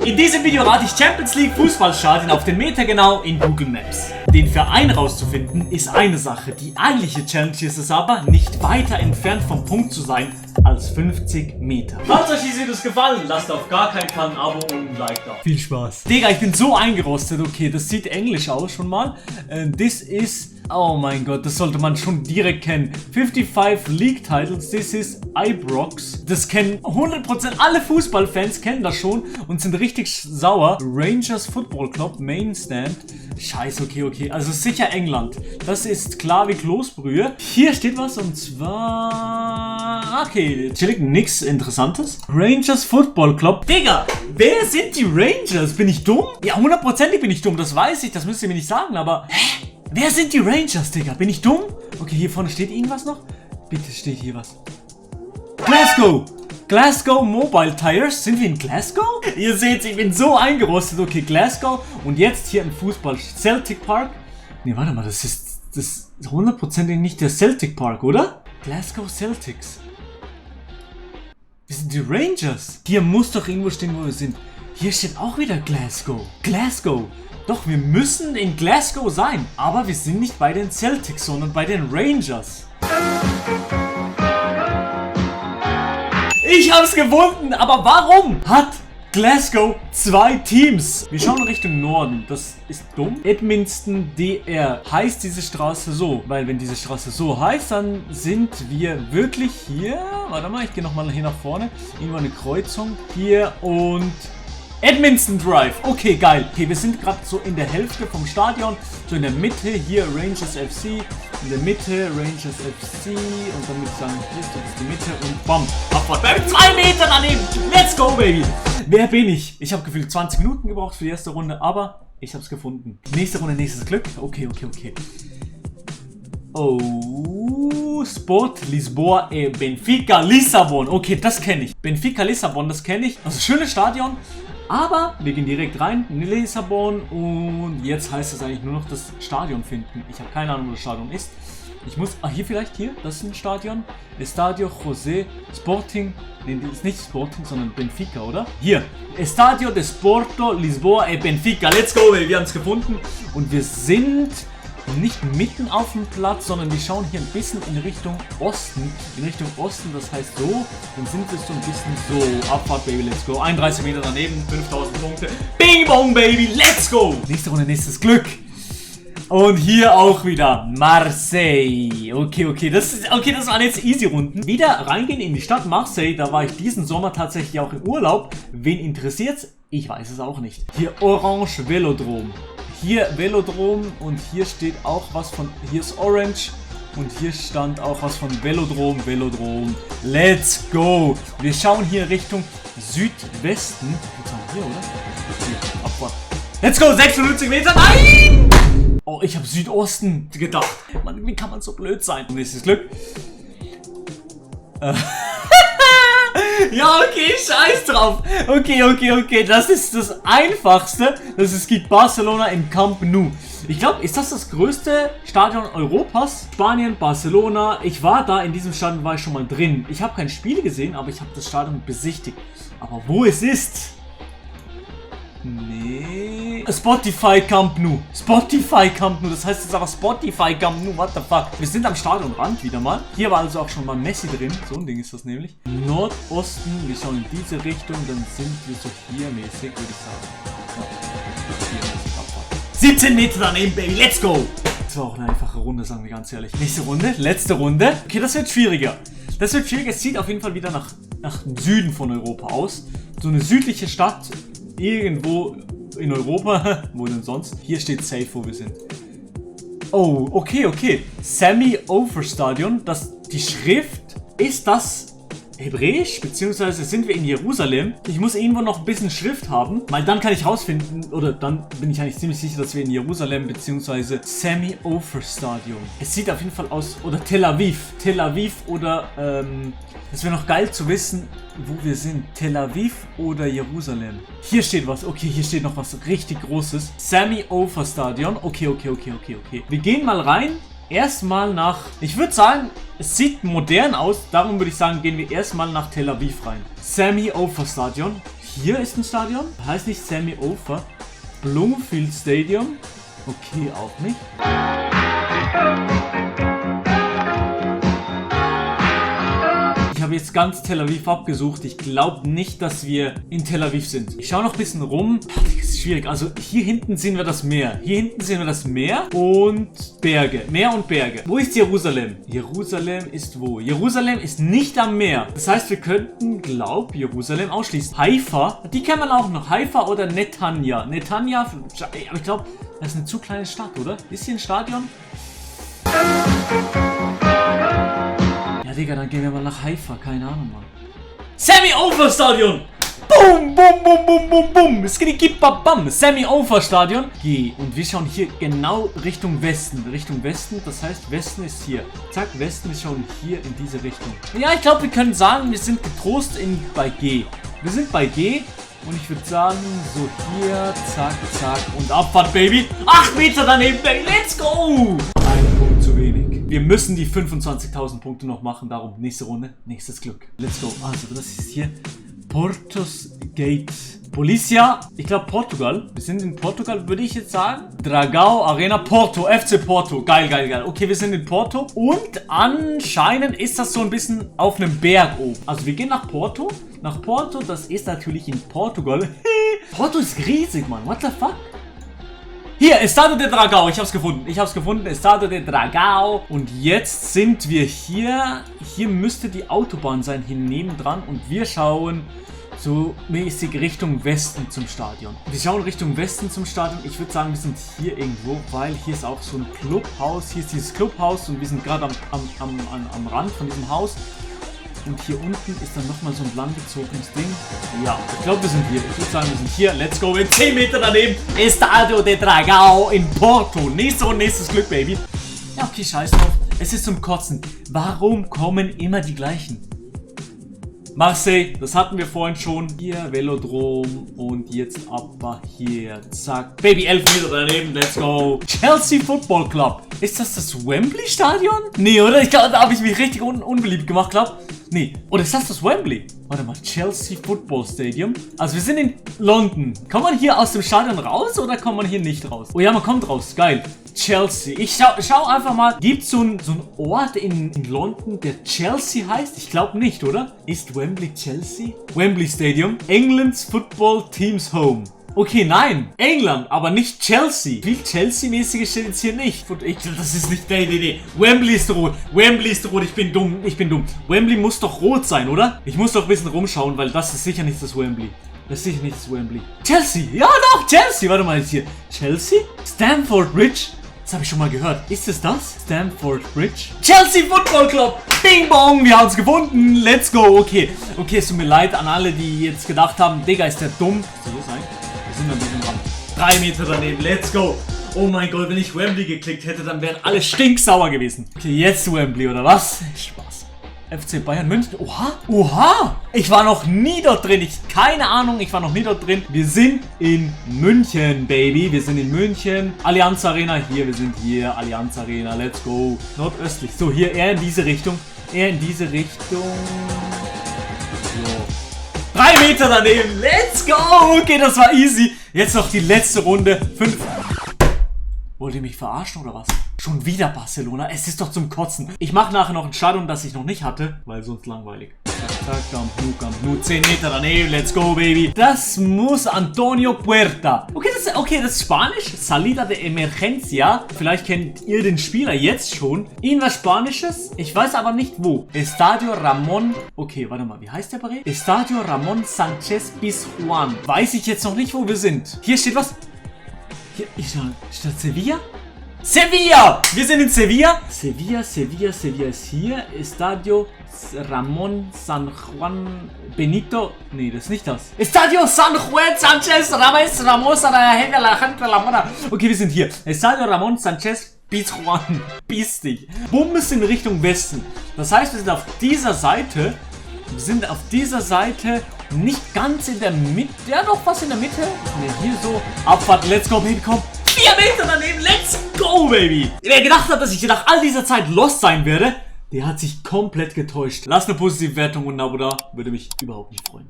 In diesem Video rate ich Champions League Fußballstadien auf den Meter genau in Google Maps. Den Verein rauszufinden ist eine Sache, die eigentliche Challenge ist es aber, nicht weiter entfernt vom Punkt zu sein als 50 Meter. Falls euch diese Videos gefallen, lasst auf gar keinen Fall ein Abo und ein Like da. Viel Spaß. Digga, ich bin so eingerostet, okay, das sieht englisch aus schon mal. This is... Oh mein Gott, das sollte man schon direkt kennen. 55 League Titles, this is Ibrox. Das kennen 100%, alle Fußballfans kennen das schon und sind richtig sauer. Rangers Football Club, Main Stand. Scheiße, okay. Also sicher England. Das ist klar wie Kloßbrühe. Hier steht was und zwar... Okay, chillig, nix Interessantes. Rangers Football Club. Digga, wer sind die Rangers? Bin ich dumm? Ja, 100%ig bin ich dumm, das weiß ich, das müsst ihr mir nicht sagen, aber... Hä? Wer sind die Rangers, Digga? Bin ich dumm? Okay, hier vorne steht irgendwas noch. Bitte steht hier was. Glasgow! Glasgow Mobile Tires. Sind wir in Glasgow? Ihr seht, ich bin so eingerostet. Okay, Glasgow. Und jetzt hier im Fußball Celtic Park. Ne, warte mal, das ist 100% nicht der Celtic Park, oder? Glasgow Celtics. Wir sind die Rangers. Hier muss doch irgendwo stehen, wo wir sind. Hier steht auch wieder Glasgow. Glasgow. Doch, wir müssen in Glasgow sein. Aber wir sind nicht bei den Celtics, sondern bei den Rangers. Ich hab's gefunden, aber warum hat Glasgow 2 Teams? Wir schauen Richtung Norden, das ist dumm. Edmundston DR heißt diese Straße so, weil wenn diese Straße so heißt, dann sind wir wirklich hier. Warte mal, ich gehe nochmal hier nach vorne. Irgendwo eine Kreuzung hier und... Edmundston Drive. Okay, geil. Okay, wir sind gerade so in der Hälfte vom Stadion. So in der Mitte. Hier Rangers FC. In der Mitte Rangers FC. Und dann würde ich sagen, hier ist die Mitte. Und bam. Abfahrt. 2 Meter daneben. Let's go, Baby. Wer bin ich? Ich habe gefühlt 20 Minuten gebraucht für die erste Runde. Aber ich habe es gefunden. Nächste Runde, nächstes Glück. Okay. Oh, Sport Lisboa Benfica Lissabon. Okay, das kenne ich. Benfica Lissabon, das kenne ich. Also schönes Stadion. Aber wir gehen direkt rein in Lissabon und jetzt heißt es eigentlich nur noch das Stadion finden. Ich habe keine Ahnung, wo das Stadion ist. Ich muss... hier vielleicht, hier, das ist ein Stadion. Estadio José Sporting... Ne, das ist nicht Sporting, sondern Benfica, oder? Hier, Estadio de Sporto Lisboa e Benfica. Let's go, wir haben es gefunden. Und wir sind... nicht mitten auf dem Platz, sondern wir schauen hier ein bisschen in Richtung Osten. Das heißt so. Dann sind wir so ein bisschen so. Abfahrt, Baby, let's go. 31 Meter daneben, 5000 Punkte. Bing bong, Baby, let's go. Nächste Runde, nächstes Glück. Und hier auch wieder Marseille. Okay, das waren jetzt easy Runden. Wieder reingehen in die Stadt Marseille. Da war ich diesen Sommer tatsächlich auch im Urlaub. Wen interessiert's? Ich weiß es auch nicht. Hier Orange Velodrom. Hier Velodrom und hier steht auch was von... Hier ist Orange und hier stand auch was von Velodrom. Let's go! Wir schauen hier Richtung Südwesten. Hier, oder? Hier, Abfahrt. Let's go! 56 Meter! Nein! Oh, ich habe Südosten gedacht. Mann, wie kann man so blöd sein? Nächstes Glück. Ja, okay, scheiß drauf. Okay. Das ist das Einfachste. Das ist gegen Barcelona im Camp Nou. Ich glaube, ist das größte Stadion Europas? Spanien, Barcelona. Ich war da, in diesem Stadion war ich schon mal drin. Ich habe kein Spiel gesehen, aber ich habe das Stadion besichtigt. Aber wo es ist? Nee. Spotify Camp Nou. Das heißt jetzt aber Spotify Camp Nou. What the fuck? Wir sind am Stadionrand wieder mal. Hier war also auch schon mal Messi drin. So ein Ding ist das nämlich. Nordosten. Wir schauen in diese Richtung. Dann sind wir so hier mäßig, würde ich sagen. 17 Meter daneben, Baby. Let's go. Das war auch eine einfache Runde, sagen wir ganz ehrlich. Nächste Runde. Letzte Runde. Okay, das wird schwieriger. Es sieht auf jeden Fall wieder nach Süden von Europa aus. So eine südliche Stadt. Irgendwo in Europa. Wo denn sonst? Hier steht safe, wo wir sind. Oh, okay. Semi-Over Stadion. Die Schrift, ist das Hebräisch? Beziehungsweise sind wir in Jerusalem? Ich muss irgendwo noch ein bisschen Schrift haben. Weil dann kann ich rausfinden, oder dann bin ich eigentlich ziemlich sicher, dass wir in Jerusalem, beziehungsweise Semi-Over Stadion. Es sieht auf jeden Fall aus, oder Tel Aviv oder, es wäre noch geil zu wissen, wo wir sind. Tel Aviv oder Jerusalem. Hier steht was. Okay, hier steht noch was richtig Großes. Semi-Over Stadion. Okay. Wir gehen mal rein. Erstmal nach... Ich würde sagen, es sieht modern aus. Darum würde ich sagen, gehen wir erstmal nach Tel Aviv rein. Semi-Over Stadion. hier ist ein Stadion. Heißt nicht Sammy Ofer. Bloomfield Stadium. Okay, auch nicht. Ich habe jetzt ganz Tel Aviv abgesucht. Ich glaube nicht, dass wir in Tel Aviv sind. Ich schaue noch ein bisschen rum. Das ist schwierig. Also hier hinten sehen wir das Meer. Hier hinten sehen wir das Meer und Berge. Meer und Berge. Wo ist Jerusalem? Jerusalem ist wo? Jerusalem ist nicht am Meer. Das heißt, wir könnten, glaube ich, Jerusalem ausschließen. Haifa, die kennt man auch noch. Haifa oder Netanya. Netanya, aber ich glaube, das ist eine zu kleine Stadt, oder? Ist hier ein Stadion? Ja, Digga, dann gehen wir mal nach Haifa. Keine Ahnung, Mann. Sammy Ofer Stadion! Boom, boom, boom, boom, boom, boom. Skidikipapam. Sammy Ofer Stadion. Geh. Und wir schauen hier genau Richtung Westen. Richtung Westen, das heißt, Westen ist hier. Zack, Westen, wir schauen hier in diese Richtung. Ja, ich glaube, wir können sagen, wir sind getrost bei G. Wir sind bei G. Und ich würde sagen, so hier, zack, zack und Abfahrt, Baby. 8 Meter daneben, Baby. Let's go! Ein Punkt zu wenig. Wir müssen die 25.000 Punkte noch machen. Darum nächste Runde, nächstes Glück. Let's go. Also, das ist hier Portos Gate. Policia, ich glaube Portugal. Wir sind in Portugal, würde ich jetzt sagen. Dragao Arena Porto, FC Porto. Geil, geil, geil. Okay, wir sind in Porto. Und anscheinend ist das so ein bisschen auf einem Berg oben. Also wir gehen nach Porto. Nach Porto, das ist natürlich in Portugal. Porto ist riesig, Mann. What the fuck? Hier, Estadio de Dragao. Ich hab's gefunden. Estadio de Dragao. Und jetzt sind wir hier. Hier müsste die Autobahn sein, hier nebendran. Und wir schauen so mäßig Richtung Westen zum Stadion. Wir schauen Richtung Westen zum Stadion. Ich würde sagen, wir sind hier irgendwo, weil hier ist auch so ein Clubhaus. Hier ist dieses Clubhaus und wir sind gerade am Rand von diesem Haus. Und hier unten ist dann nochmal so ein langgezogenes Ding. Ja, ich glaube, wir sind hier. Ich würde sagen, wir sind hier. Let's go. In 10 Meter daneben. Estadio de Dragao in Porto. Nächstes Glück, Baby. Ja, okay, scheiß drauf. Es ist zum Kotzen. Warum kommen immer die gleichen? Marseille, das hatten wir vorhin schon. Hier, Velodrom. Und jetzt aber hier. Zack. Baby, 11 Meter daneben. Let's go. Chelsea Football Club. Ist das Wembley Stadion? Nee, oder? Ich glaube, da habe ich mich richtig unbeliebt gemacht, glaub. Nee. Oder ist das Wembley? Warte mal, Chelsea Football Stadium. Also wir sind in London. Kommt man hier aus dem Stadion raus oder kommt man hier nicht raus? Oh ja, man kommt raus. Geil. Chelsea. Ich schau einfach mal. Gibt es so einen Ort in London, der Chelsea heißt? Ich glaube nicht, oder? Ist Wembley Chelsea? Wembley Stadium. England's Football Team's Home. Okay, nein. England, aber nicht Chelsea. Viel Chelsea-mäßiges steht jetzt hier nicht. Das ist nicht... Nee. Wembley ist rot. Ich bin dumm. Wembley muss doch rot sein, oder? Ich muss doch ein bisschen rumschauen, weil das ist sicher nicht das Wembley. Chelsea. Ja, doch, Chelsea. Warte mal, jetzt hier. Chelsea? Stamford Bridge? Das habe ich schon mal gehört. Ist es das? Stamford Bridge? Chelsea Football Club! Bing bong, wir haben es gefunden. Let's go. Okay, es tut mir leid an alle, die jetzt gedacht haben, Digga, ist der dumm. Soll hier sein? Wir sind an diesem Rand. 3 Meter daneben. Let's go. Oh mein Gott, wenn ich Wembley geklickt hätte, dann wären alle stinksauer gewesen. Okay, jetzt Wembley, oder was? Spaß. FC Bayern München. Oha! Ich war noch nie dort drin. Keine Ahnung, ich war noch nie dort drin. Wir sind in München, Baby. Wir sind in München. Allianz Arena. Hier, wir sind hier. Allianz Arena. Let's go. Nordöstlich. So, hier eher in diese Richtung. So. 3 Meter daneben. Let's go. Okay, das war easy. Jetzt noch die letzte Runde. 5. Wollt ihr mich verarschen oder was? Schon wieder Barcelona? Es ist doch zum Kotzen. Ich mache nachher noch ein Stadion, das ich noch nicht hatte, weil sonst langweilig. Zack, Camp Nou. 10 Meter daneben. Let's go, Baby. Das muss Antonio Puerta. Okay, das ist Spanisch. Salida de Emergencia. Vielleicht kennt ihr den Spieler jetzt schon. Irgendwas Spanisches. Ich weiß aber nicht wo. Estadio Ramón. Okay, warte mal. Wie heißt der Barret? Estadio Ramón Sánchez Pizjuán. Weiß ich jetzt noch nicht, wo wir sind. Hier steht was. Hier steht Sevilla? Sevilla! Wir sind in Sevilla. Sevilla ist hier. Estadio Ramón San Juan Benito. Nee, das ist nicht das. Estadio San Juan Sánchez Ramos. Okay, wir sind hier. Estadio Ramón Sánchez Pizjuán. Piss dich. Bums in Richtung Westen. Das heißt, wir sind auf dieser Seite. Nicht ganz in der Mitte. Ja, doch was in der Mitte. Nee, hier so. Abfahrt, let's go, Baby, komm. 4 Meter daneben, let's go, Baby. Wer gedacht hat, dass ich nach all dieser Zeit lost sein werde, der hat sich komplett getäuscht. Lasst eine positive Wertung und ein Abo da. Würde mich überhaupt nicht freuen.